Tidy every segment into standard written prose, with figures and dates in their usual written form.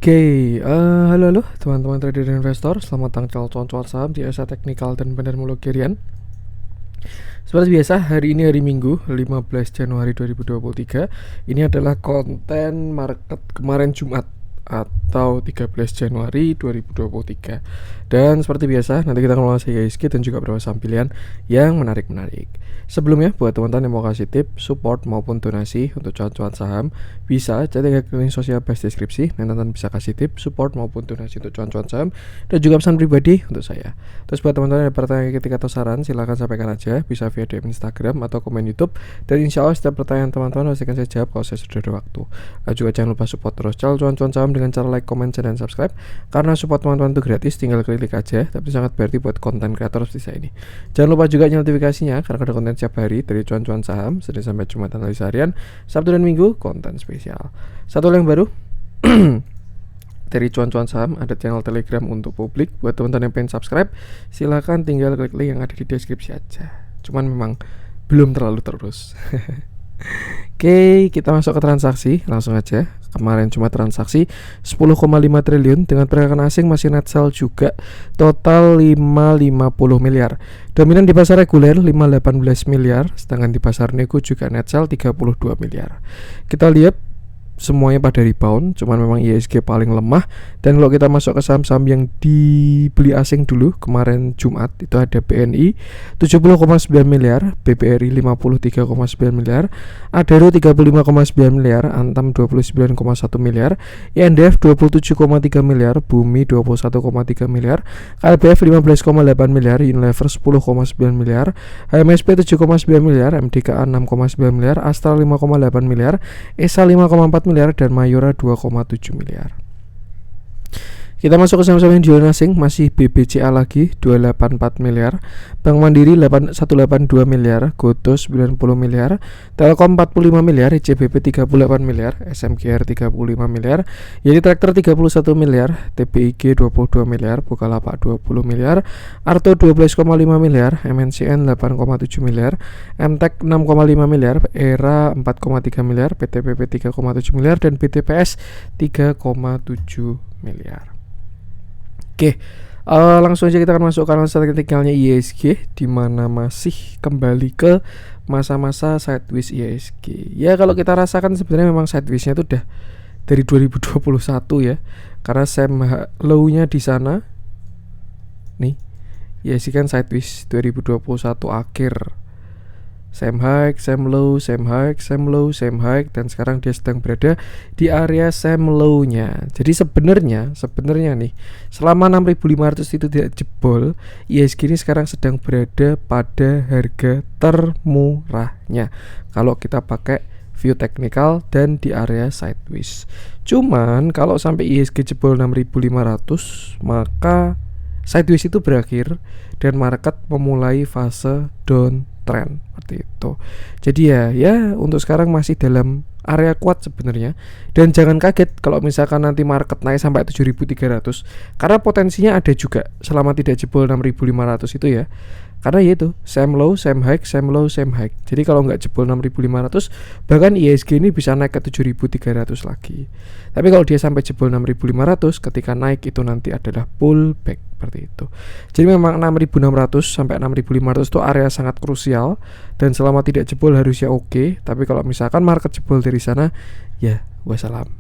Oke, halo teman-teman trader dan investor. Selamat tanggal cuan-cuan saham di Asa Teknikal dan Pendermologi Harian. Seperti biasa, hari ini hari Minggu 15 Januari 2023. Ini adalah konten market kemarin Jumat atau 13 Januari 2023. Dan seperti biasa, nanti kita akan mengulas IHSG dan juga beberapa saham pilihan yang menarik-menarik. Sebelumnya, buat teman-teman yang mau kasih tip, support maupun donasi untuk cuan-cuan saham, bisa cek ke link sosial base deskripsi. Dan teman-teman bisa kasih tip, support maupun donasi untuk cuan-cuan saham dan juga pesan pribadi untuk saya. Terus buat teman-teman yang ada pertanyaan ketika atau saran, silahkan sampaikan aja, bisa via DM Instagram atau komen YouTube. Dan insya Allah setiap pertanyaan teman-teman pasti akan saya jawab kalau saya sudah ada waktu. Juga jangan lupa support terus channel cuan-cuan saham dengan cara like, comment, share, dan subscribe. Karena support teman-teman itu gratis, tinggal klik aja, tapi sangat berarti buat konten kreator seperti saya ini. Jangan lupa juga nyalakan notifikasinya karena ada konten setiap hari dari cuan-cuan saham, Senin sampai Jumat analisa harian, Sabtu dan Minggu konten spesial. Satu yang baru dari cuan-cuan saham, ada channel Telegram untuk publik. Buat teman-teman yang pengen subscribe, silahkan tinggal klik link yang ada di deskripsi aja. Cuman memang belum terlalu terus. Oke, kita masuk ke transaksi langsung aja. Kemarin cuma transaksi 10,5 triliun dengan pergerakan asing masih net sell juga, total 550 miliar. Dominan di pasar reguler 518 miliar, sedangkan di pasar nego juga net sell 32 miliar. Kita lihat semuanya pada rebound, cuman memang IHSG paling lemah. Dan kalau kita masuk ke saham-saham yang dibeli asing dulu kemarin Jumat, itu ada BNI 70,9 miliar, BBRI 53,9 miliar, Adaro 35,9 miliar, Antam 29,1 miliar, INDF 27,3 miliar, Bumi 21,3 miliar, KLBF 15,8 miliar, Unilever 10,9 miliar, HMSP 7,9 miliar, MDKA 6,9 miliar, Astra 5,8 miliar, ESA 5,4 miliar, dan Mayora 2,7 miliar. Kita masuk ke saham-saham yang jualan asing, masih BBCA lagi 284 miliar, Bank Mandiri 182 miliar, Goto 90 miliar, Telkom 45 miliar, ICBP 38 miliar, SMKR 35 miliar, Yeti Tractor 31 miliar, TBIG 22 miliar, Bukalapak 20 miliar, Arto 12,5 miliar, MNCN 8,7 miliar, MTEK 6,5 miliar, ERA 4,3 miliar, PTPP 3,7 miliar, dan BTPS 3,7 miliar. Oke, langsung aja kita akan masuk ke analisa teknikalnya IHSG, di mana masih kembali ke masa-masa sideways IHSG. Ya kalau kita rasakan sebenarnya memang sidewaysnya itu udah dari 2021 ya, karena low-nya di sana nih, IHSG kan sideways 2021 akhir. Same high, same low, same high, same low, same high, dan sekarang dia sedang berada di area same low-nya. Jadi sebenarnya nih, selama 6.500 itu tidak jebol, IHSG ini sekarang sedang berada pada harga termurahnya kalau kita pakai view teknikal dan di area sideways. Cuman kalau sampai IHSG jebol 6.500, maka sideways itu berakhir dan market memulai fase downtrend seperti itu. Jadi ya untuk sekarang masih dalam area kuat sebenarnya, dan jangan kaget kalau misalkan nanti market naik sampai 7.300, karena potensinya ada juga selama tidak jebol 6.500 itu ya. Karena yaitu same low, same high, same low, same high. Jadi kalau nggak jebol 6.500, bahkan IHSG ini bisa naik ke 7.300 lagi. Tapi kalau dia sampai jebol 6.500, ketika naik itu nanti adalah pullback seperti itu. Jadi memang 6.600 sampai 6.500 itu area sangat krusial, dan selama tidak jebol harusnya oke. Tapi kalau misalkan market jebol dari sana, ya wassalam.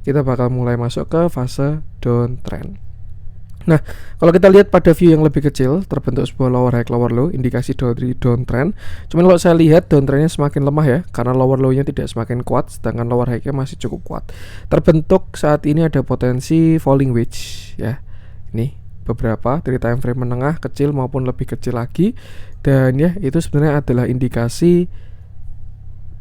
Kita bakal mulai masuk ke fase downtrend. Nah, kalau kita lihat pada view yang lebih kecil, terbentuk sebuah lower high, lower low, indikasi dari downtrend. Cuman kalau saya lihat downtrendnya semakin lemah ya, karena lower low-nya tidak semakin kuat, sedangkan lower high-nya masih cukup kuat. Terbentuk saat ini ada potensi falling wedge ya. Ini beberapa dari time frame menengah, kecil maupun lebih kecil lagi, dan ya itu sebenarnya adalah indikasi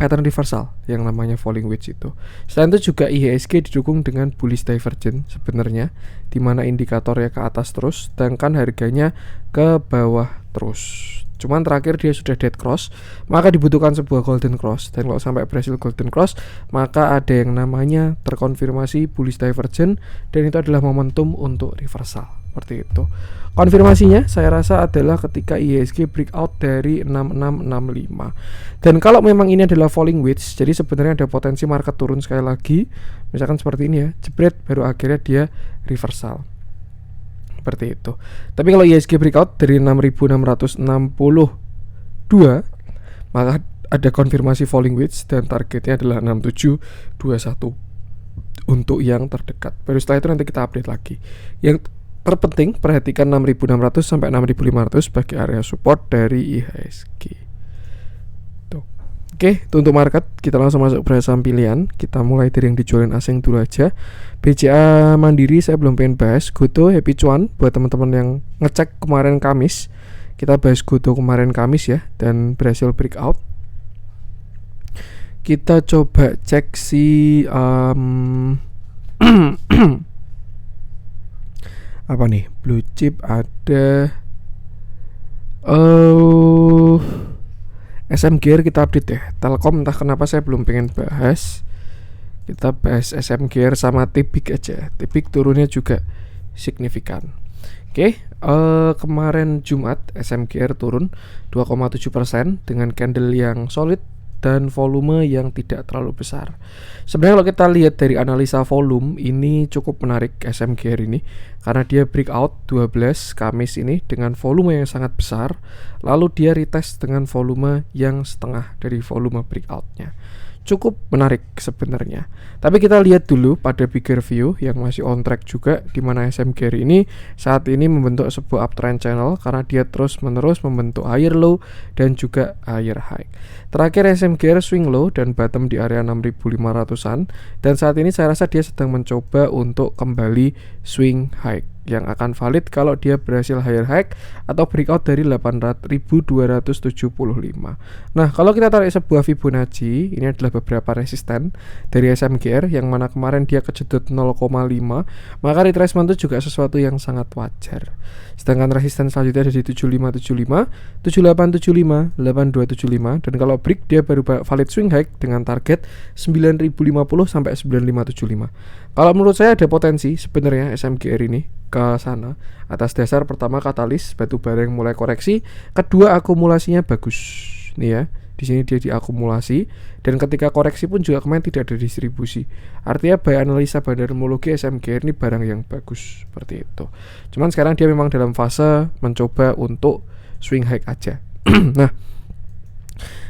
pattern reversal yang namanya falling wedge itu. Selain itu juga IHSG didukung dengan bullish divergence sebenarnya, di mana indikatornya ke atas terus, sedangkan harganya ke bawah terus. Cuman terakhir dia sudah dead cross, maka dibutuhkan sebuah golden cross. Dan kalau sampai berhasil golden cross, maka ada yang namanya terkonfirmasi bullish divergence, dan itu adalah momentum untuk reversal. Seperti itu. Konfirmasinya saya rasa adalah ketika IHSG breakout dari 6665. Dan kalau memang ini adalah falling wedge, jadi sebenarnya ada potensi market turun sekali lagi misalkan seperti ini ya, jebret, baru akhirnya dia reversal seperti itu. Tapi kalau IHSG breakout dari 6662, maka ada konfirmasi falling wedge dan targetnya adalah 6721 untuk yang terdekat. Baru setelah itu nanti kita update lagi. Yang terpenting perhatikan 6600 sampai 6500 sebagai area support dari IHSG. Oke, itu untuk market. Kita langsung masuk ke saham pilihan. Kita mulai dari yang dijualin asing dulu aja. BCA Mandiri saya belum pengen bahas. Goto Happy Cuan buat teman-teman yang ngecek kemarin Kamis. Kita bahas Goto kemarin Kamis ya, dan berhasil breakout. Kita coba cek si apa nih, blue chip ada SM Gear kita update ya. Telkom entah kenapa saya belum pengen bahas. Kita bahas SM Gear sama Tibik aja. Tibik turunnya juga signifikan. Oke, kemarin Jumat SM Gear turun 2,7% dengan candle yang solid dan volume yang tidak terlalu besar. Sebenarnya kalau kita lihat dari analisa volume, ini cukup menarik SM Gear ini, karena dia breakout 12 Kamis ini dengan volume yang sangat besar, lalu dia retest dengan volume yang setengah dari volume breakoutnya. Cukup menarik sebenarnya. Tapi kita lihat dulu pada bigger view yang masih on track juga, di mana SM Gear ini saat ini membentuk sebuah uptrend channel karena dia terus menerus membentuk higher low dan juga higher high. Terakhir SM Gear swing low dan bottom di area 6500-an, dan saat ini saya rasa dia sedang mencoba untuk kembali swing high yang akan valid kalau dia berhasil higher high atau breakout dari 8.275. Nah, kalau kita tarik sebuah Fibonacci, ini adalah beberapa resisten dari SMGR yang mana kemarin dia kejedot 0,5, maka retracement itu juga sesuatu yang sangat wajar. Sedangkan resisten selanjutnya ada di 7575, 7875, 8275, dan kalau break dia baru valid swing high dengan target 9050 sampai 9575. Kalau menurut saya ada potensi sebenarnya SMGR ini ke sana atas dasar pertama katalis batu bara yang mulai koreksi, kedua akumulasinya bagus nih ya. Di sini dia diakumulasi, dan ketika koreksi pun juga kemarin tidak ada distribusi. Artinya by analisa bandarmologi SMGR ini barang yang bagus seperti itu. Cuman sekarang dia memang dalam fase mencoba untuk swing high aja. Nah,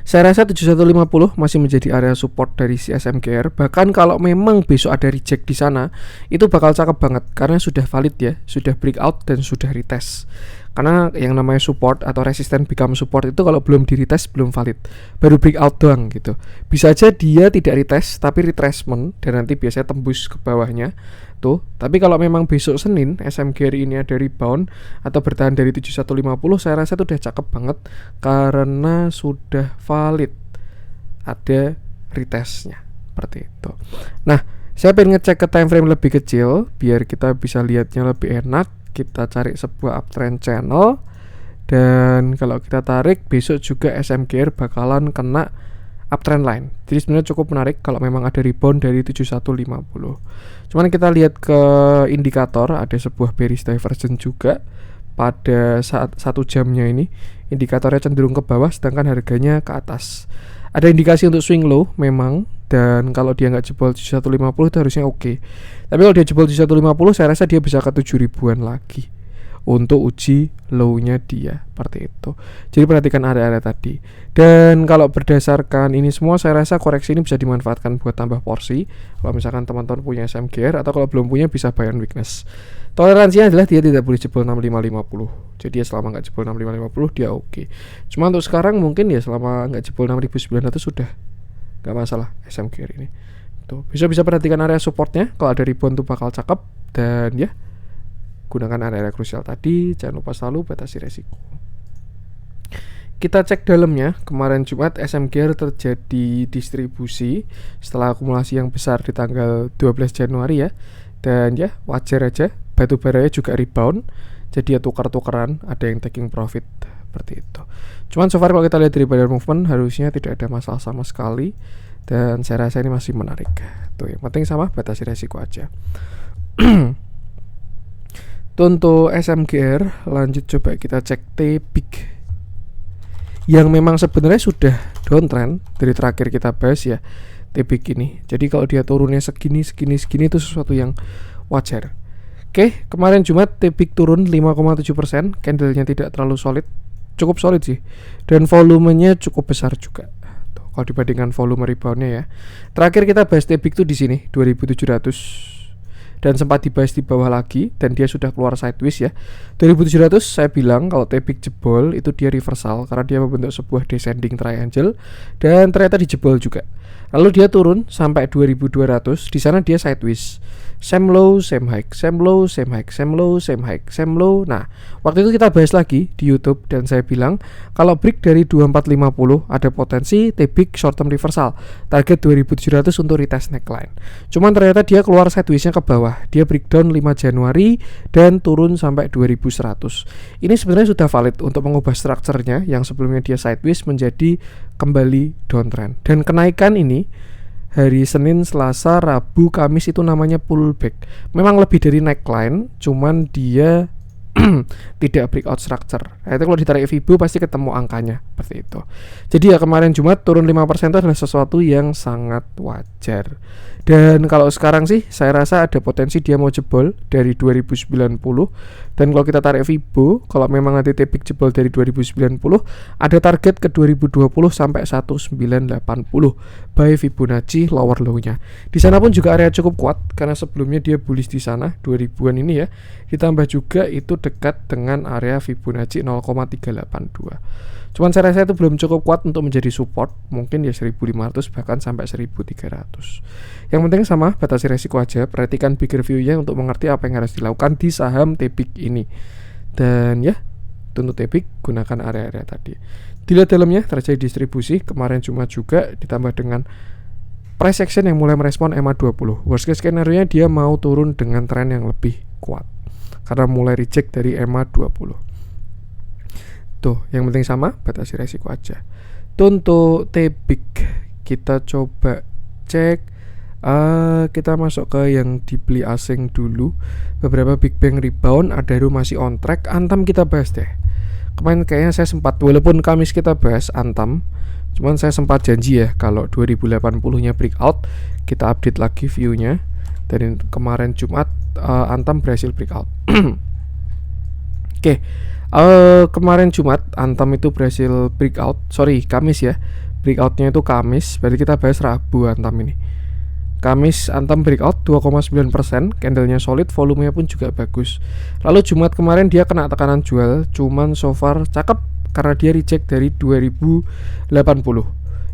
saya rasa 7150 masih menjadi area support dari si SMGR. Bahkan kalau memang besok ada reject di sana, itu bakal cakep banget karena sudah valid ya, sudah breakout dan sudah retest. Karena yang namanya support atau resisten become support itu kalau belum di retest belum valid, baru breakout doang gitu. Bisa aja dia tidak retest tapi retracement dan nanti biasanya tembus ke bawahnya tuh. Tapi kalau memang besok Senin SMGR ini ada rebound atau bertahan dari 7150, saya rasa itu udah cakep banget karena sudah valid, ada retestnya seperti itu. Nah, saya pengen ngecek ke time frame lebih kecil biar kita bisa lihatnya lebih enak. Kita cari sebuah uptrend channel, dan kalau kita tarik besok juga SMGR bakalan kena uptrend line. Jadi sebenarnya cukup menarik kalau memang ada rebound dari 7150. Cuman kita lihat ke indikator, ada sebuah bearish divergence juga pada saat 1 jamnya ini. Indikatornya cenderung ke bawah sedangkan harganya ke atas. Ada indikasi untuk swing low memang, dan kalau dia nggak jebol 7150 itu harusnya oke. Tapi kalau dia jebol 7150, saya rasa dia bisa ke 7000-an lagi untuk uji low-nya dia seperti itu. Jadi perhatikan area-area tadi. Dan kalau berdasarkan ini semua, saya rasa koreksi ini bisa dimanfaatkan buat tambah porsi. Kalau misalkan teman-teman punya SMGR, atau kalau belum punya bisa buy on weakness. Toleransinya adalah dia tidak boleh jebol 6550. Jadi ya selama nggak jebol 6550 dia oke. Cuma untuk sekarang mungkin ya selama nggak jebol 6900 sudah nggak masalah SMGR ini. Tuh, bisa perhatikan area supportnya. Kalau ada rebound tuh bakal cakep. Dan ya, gunakan area krusial tadi. Jangan lupa selalu batasi resiko. Kita cek dalamnya. Kemarin Jumat SMGR terjadi distribusi setelah akumulasi yang besar di tanggal 12 Januari ya. Dan ya wajar aja, batu baranya juga rebound. Jadi ya tukar-tukaran, ada yang taking profit seperti itu. Cuman so far kalau kita lihat dari banner movement harusnya tidak ada masalah sama sekali, dan saya rasa ini masih menarik. Tuh, yang penting sama batasi resiko aja. Untuk SMGR, lanjut coba kita cek Tibik yang memang sebenarnya sudah downtrend dari terakhir kita bahas ya. TPIC ini. Jadi kalau dia turunnya segini itu sesuatu yang wajar. Oke, kemarin Jumat TPIC turun 5,7%, candlenya tidak terlalu solid, cukup solid sih, dan volumenya cukup besar juga. Tuh, kalau dibandingkan volume reboundnya ya. Terakhir kita bahas TPIC tuh di sini 2700 dan sempat dibahas di bawah lagi, dan dia sudah keluar sideways ya. 2700 saya bilang kalau TPIC jebol itu dia reversal karena dia membentuk sebuah descending triangle dan ternyata dijebol juga. Lalu dia turun sampai 2200, di sana dia sideways. Same low, same high, same low, same high, same low, same high, same low. Nah, waktu itu kita bahas lagi di YouTube dan saya bilang kalau break dari 2450 ada potensi TPIC short term reversal. Target 2700 untuk retest neckline. Cuman ternyata dia keluar sideways-nya ke bawah. Dia breakdown 5 Januari dan turun sampai 2100. Ini sebenarnya sudah valid untuk mengubah strukturnya yang sebelumnya dia sideways menjadi kembali downtrend. Dan kenaikan ini hari Senin, Selasa, Rabu, Kamis itu namanya pullback. Memang lebih dari neckline, cuman dia tidak breakout structure. Nah, itu kalau ditarik Fibo pasti ketemu angkanya seperti itu. Jadi ya kemarin Jumat turun 5% itu adalah sesuatu yang sangat wajar. Dan kalau sekarang sih saya rasa ada potensi dia mau jebol dari 2090. Dan kalau kita tarik Fibo, kalau memang nanti TPIC jebol dari 2090, ada target ke 2020 sampai 1980 by Fibonacci lower low-nya. Di sana pun juga area cukup kuat karena sebelumnya dia bullish di sana 2000-an ini ya. Ditambah juga itu dekat dengan area Fibonacci 0,382. Cuman saya rasa itu belum cukup kuat untuk menjadi support, mungkin ya 1500 bahkan sampai 1300. Yang penting sama, batasi resiko aja, perhatikan bigger view-nya untuk mengerti apa yang harus dilakukan di saham TPIC ini. Dan ya, untuk TPIC gunakan area-area tadi. Dilihat dalamnya terjadi distribusi, kemarin Jumat juga ditambah dengan price action yang mulai merespon MA20. Worst case scenario-nya dia mau turun dengan tren yang lebih kuat karena mulai reject dari MA20. Tuh, yang penting sama, batasi resiko aja. Tuh untuk TPIC kita coba cek. Kita masuk ke yang dibeli asing dulu. Beberapa big bang rebound, Adaro masih on track. Antam kita bahas deh. Kemarin kayaknya saya sempat, walaupun Kamis kita bahas Antam, cuman saya sempat janji ya kalau 2080-nya breakout, kita update lagi view-nya. Dan kemarin Jumat Antam berhasil breakout. Oke. Kemarin Jumat Antam itu berhasil breakout. Sorry, Kamis ya. Breakoutnya itu Kamis, berarti kita bahas Rabu Antam ini. Kamis Antam breakout 2,9%, candlenya solid, volumenya pun juga bagus. Lalu Jumat kemarin dia kena tekanan jual, cuman so far cakep karena dia reject dari 2080.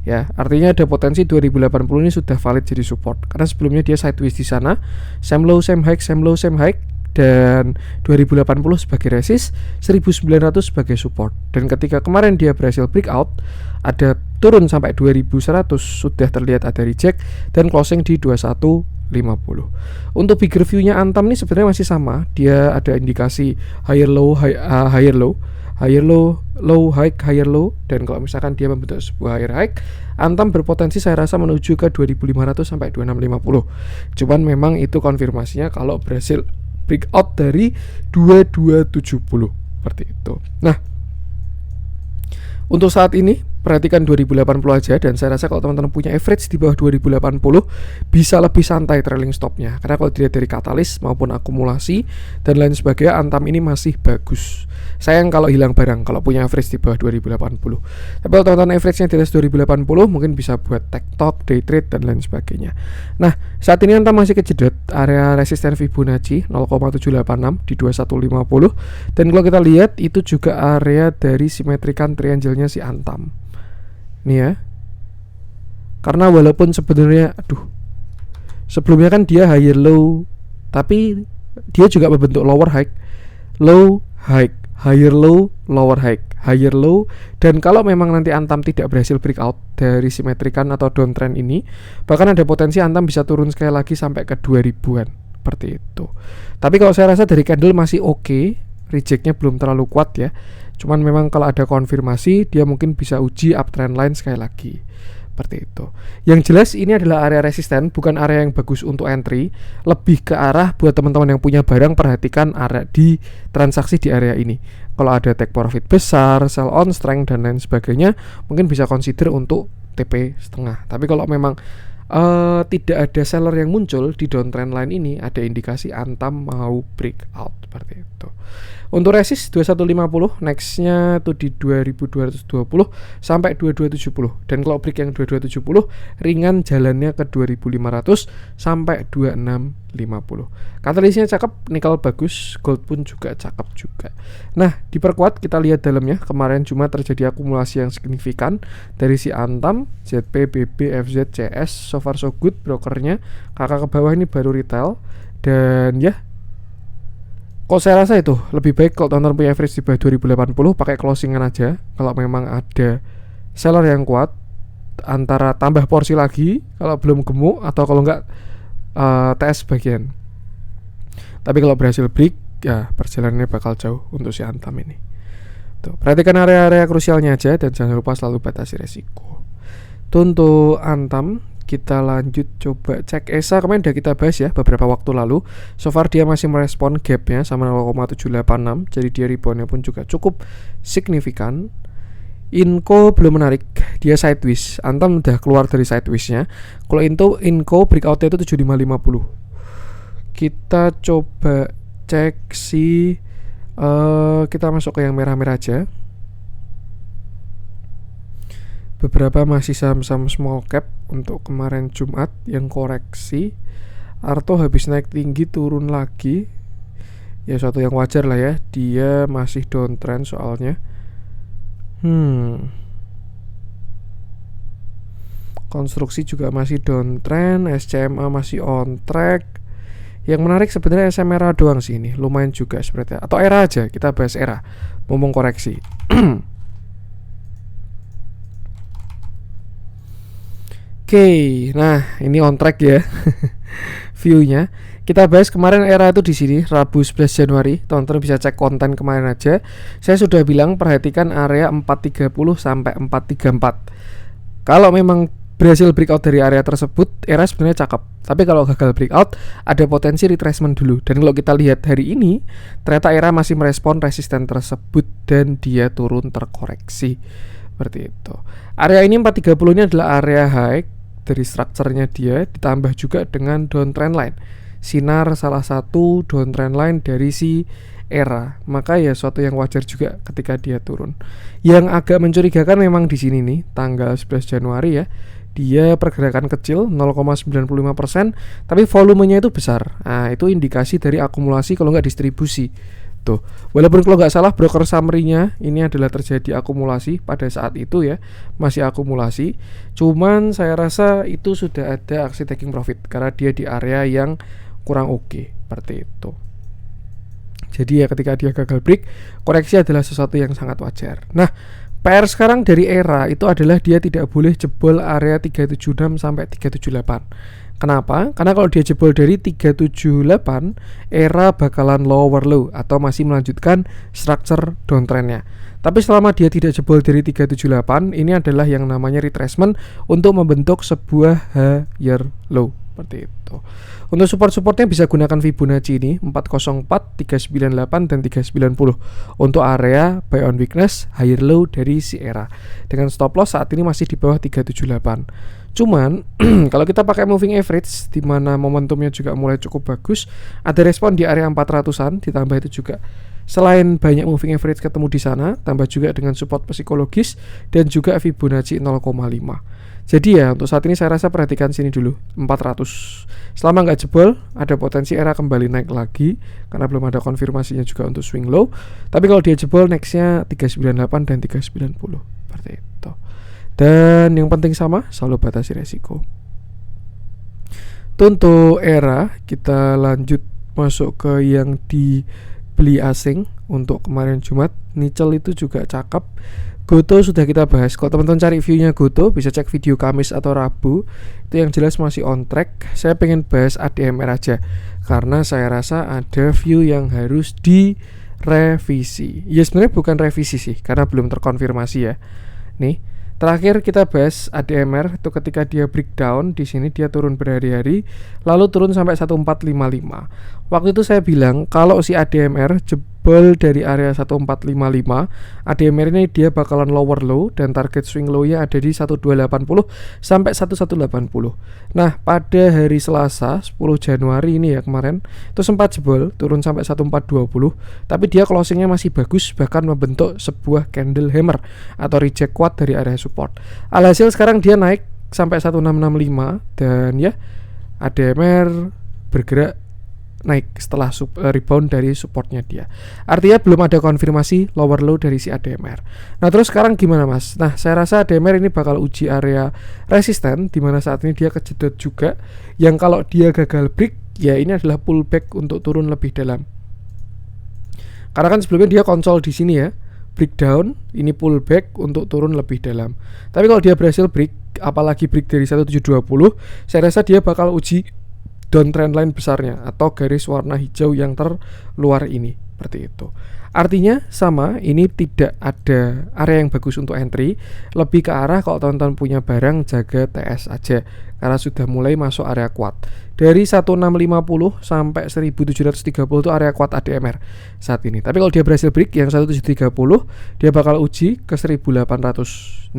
Ya, artinya ada potensi 2080 ini sudah valid jadi support karena sebelumnya dia sideways di sana, same low, same high, same low, same high. Dan 2080 sebagai resist, 1900 sebagai support. Dan ketika kemarin dia berhasil breakout, ada turun sampai 2100, sudah terlihat ada reject dan closing di 2150. Untuk bigger view-nya Antam ini sebenarnya masih sama. Dia ada indikasi higher low, higher low, higher low, low high, higher low. Dan kalau misalkan dia membentuk sebuah higher high, Antam berpotensi saya rasa menuju ke 2500 sampai 2650. Cuman memang itu konfirmasinya kalau berhasil breakout dari 2270 seperti itu. Nah, untuk saat ini perhatikan 2080 aja, dan saya rasa kalau teman-teman punya average di bawah 2080 bisa lebih santai trailing stopnya karena kalau dilihat dari katalis maupun akumulasi dan lain sebagainya, Antam ini masih bagus. Sayang kalau hilang barang kalau punya average di bawah 2080. Tapi kalau teman-teman average-nya di atas 2080 mungkin bisa buat tech top, day trade dan lain sebagainya. Nah, saat ini Antam masih kejedot area resisten Fibonacci 0,786 di 2150, dan kalau kita lihat itu juga area dari simetrikan triangle-nya si Antam. Nih ya. Karena walaupun sebenarnya sebelumnya kan dia higher low, tapi dia juga membentuk lower high, low high, higher low, lower high, higher low. Dan kalau memang nanti Antam tidak berhasil breakout dari simetrikan atau downtrend ini, bahkan ada potensi Antam bisa turun sekali lagi sampai ke 2000-an seperti itu. Tapi kalau saya rasa dari candle masih oke, rejectnya belum terlalu kuat ya. Cuman memang kalau ada konfirmasi dia mungkin bisa uji uptrend line sekali lagi seperti itu. Yang jelas ini adalah area resisten, bukan area yang bagus untuk entry. Lebih ke arah buat teman-teman yang punya barang, perhatikan area di transaksi di area ini. Kalau ada take profit besar, sell on strength dan lain sebagainya, mungkin bisa consider untuk TP setengah. Tapi kalau memang tidak ada seller yang muncul di downtrend line ini, ada indikasi Antam mau breakout seperti itu. Untuk resist 2150, nextnya tuh di 2220 sampai 2270, dan kalau break yang 2270 ringan jalannya ke 2500 sampai 2650. Katalisnya cakep, nikel bagus, gold pun juga cakep juga. Nah, diperkuat kita lihat dalamnya. Kemarin cuma terjadi akumulasi yang signifikan dari si Antam, ZP, BB, FZ, CS. So far so good brokernya. Kakak ke bawah ini baru retail. Dan ya, kok saya rasa itu lebih baik kalau teman-teman punya average di bawah 2080 pakai closingan aja. Kalau memang ada seller yang kuat, antara tambah porsi lagi kalau belum gemuk, atau kalau enggak TS bagian. Tapi kalau berhasil break, ya perjalanannya bakal jauh untuk si Antam ini. Tuh, perhatikan area-area krusialnya aja dan jangan lupa selalu batasi resiko. Tuh untuk Antam. Kita lanjut coba cek ESA. Kemarin udah kita bahas ya beberapa waktu lalu. So far dia masih merespon gapnya sama 0,786. Jadi dia reboundnya pun juga cukup signifikan. Inco belum menarik, dia sideways. Antam udah keluar dari sidewaysnya. Kalau Inco breakoutnya itu 7550. Kita coba cek si kita masuk ke yang merah-merah aja. Beberapa masih saham-saham small cap untuk kemarin Jumat yang koreksi. Arto habis naik tinggi turun lagi. Ya suatu yang wajar lah ya. Dia masih downtrend soalnya. Konstruksi juga masih downtrend. SCMA masih on track. Yang menarik sebenarnya SM Era doang sih ini. Lumayan juga sepertinya. Atau Era aja, kita bahas Era. Ngomong koreksi. Oke, nah ini on track ya. View-nya. Kita bahas kemarin Era itu di sini Rabu 11 Januari. Teman-teman bisa cek konten kemarin aja. Saya sudah bilang perhatikan area 430 sampai 434. Kalau memang berhasil breakout dari area tersebut, Era sebenarnya cakep. Tapi kalau gagal breakout, ada potensi retracement dulu. Dan kalau kita lihat hari ini, ternyata Era masih merespon resisten tersebut dan dia turun terkoreksi. Seperti itu. Area ini 430 ini adalah area high dari strukturnya dia, ditambah juga dengan downtrend line. Sinar salah satu downtrend line dari si Era. Maka ya suatu yang wajar juga ketika dia turun. Yang agak mencurigakan memang di sini nih, tanggal 11 Januari ya. Dia pergerakan kecil 0,95%, tapi volumenya itu besar. Nah, itu indikasi dari akumulasi kalau nggak distribusi. Tuh, walaupun kalau nggak salah broker summary-nya ini adalah terjadi akumulasi pada saat itu ya, masih akumulasi. Cuman saya rasa itu sudah ada aksi taking profit karena dia di area yang kurang oke, seperti itu. Jadi ya ketika dia gagal break, koreksi adalah sesuatu yang sangat wajar. Nah, PR sekarang dari Era itu adalah dia tidak boleh jebol area 376 sampai 378. Kenapa? Karena kalau dia jebol dari 378, Era bakalan lower low atau masih melanjutkan structure downtrendnya. Tapi selama dia tidak jebol dari 378, ini adalah yang namanya retracement untuk membentuk sebuah higher low. Seperti itu. Untuk support-supportnya bisa gunakan Fibonacci ini 404, 398, dan 390. Untuk area buy on weakness, higher low dari si Era. Dengan stop loss saat ini masih di bawah 378. Cuman kalau kita pakai moving average di mana momentumnya juga mulai cukup bagus, ada respon di area 400-an, ditambah itu juga selain banyak moving average ketemu di sana, tambah juga dengan support psikologis dan juga Fibonacci 0,5. Jadi ya untuk saat ini saya rasa perhatikan sini dulu 400. Selama nggak jebol, ada potensi Era kembali naik lagi karena belum ada konfirmasinya juga untuk swing low. Tapi kalau dia jebol nextnya 398 dan 390 seperti itu. Dan yang penting sama, selalu batasi resiko. Untuk Era, kita lanjut masuk ke yang dibeli asing untuk kemarin Jumat. Nickel itu juga cakep. Goto sudah kita bahas. Kalau teman-teman cari view-nya Goto, bisa cek video Kamis atau Rabu. Itu yang jelas masih on track. Saya pengen bahas ADMR aja karena saya rasa ada view yang harus direvisi. Ya sebenarnya bukan revisi sih, karena belum terkonfirmasi ya. Nih, terakhir kita bahas ADMR itu ketika dia breakdown di sini dia turun berhari-hari, lalu turun sampai 1455. Waktu itu saya bilang kalau si ADMR jebol dari area 1455, ADMR ini dia bakalan lower low dan target swing low-nya ada di 1280 sampai 1180. Nah, pada hari Selasa 10 Januari ini ya kemarin itu sempat jebol turun sampai 1420, tapi dia closingnya masih bagus, bahkan membentuk sebuah candle hammer atau reject kuat dari area support. Alhasil sekarang dia naik sampai 1665 dan ya ADMR bergerak naik setelah rebound dari supportnya dia. Artinya belum ada konfirmasi lower low dari si ADMR. Nah terus sekarang gimana mas? Nah saya rasa ADMR ini bakal uji area resisten, dimana saat ini dia kejedot juga. Yang kalau dia gagal break, ya ini adalah pullback untuk turun lebih dalam. Karena kan sebelumnya dia konsol di sini ya, breakdown, ini pullback untuk turun lebih dalam. Tapi kalau dia berhasil break, apalagi break dari 1720, saya rasa dia bakal uji downtrend line besarnya atau garis warna hijau yang terluar ini, seperti itu. Artinya sama, ini tidak ada area yang bagus untuk entry, lebih ke arah kalau teman-teman punya barang jaga TS aja karena sudah mulai masuk area kuat. Dari 1650 sampai 1730 itu area kuat ADMR saat ini. Tapi kalau dia berhasil break yang 1730, dia bakal uji ke 1800.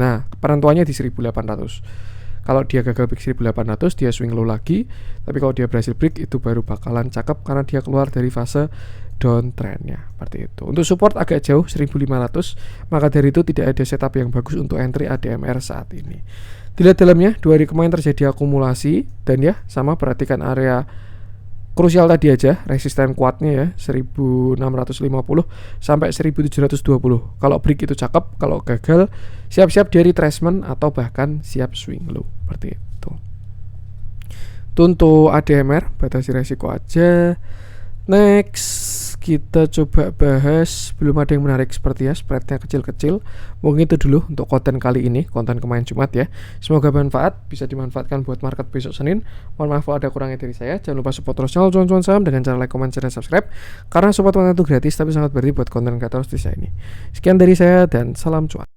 Nah, penentuannya di 1800. Kalau dia gagal break 1800, dia swing low lagi. Tapi kalau dia berhasil break, itu baru bakalan cakep karena dia keluar dari fase downtrendnya, seperti itu. Untuk support agak jauh 1500, maka dari itu tidak ada setup yang bagus untuk entry ADMR saat ini. Dilihat dalamnya, 2 hari kemarin terjadi akumulasi. Dan ya, sama perhatikan area krusial tadi aja, resisten kuatnya ya 1650 sampai 1720. Kalau break itu cakep, kalau gagal siap-siap dari retracement atau bahkan siap swing low, seperti itu. Untuk ADMR batasi resiko aja. Next kita coba bahas, belum ada yang menarik seperti ya, spreadnya kecil-kecil. Mungkin itu dulu untuk konten kali ini, konten kemarin Jumat ya. Semoga bermanfaat, bisa dimanfaatkan buat market besok Senin. Mohon maaf kalau ada kurangnya dari saya. Jangan lupa support terus channel cuan-cuan saham dengan cara like, comment, share, dan subscribe. Karena support konten itu gratis tapi sangat berarti buat konten kreator seperti saya ini. Sekian dari saya dan salam cuan.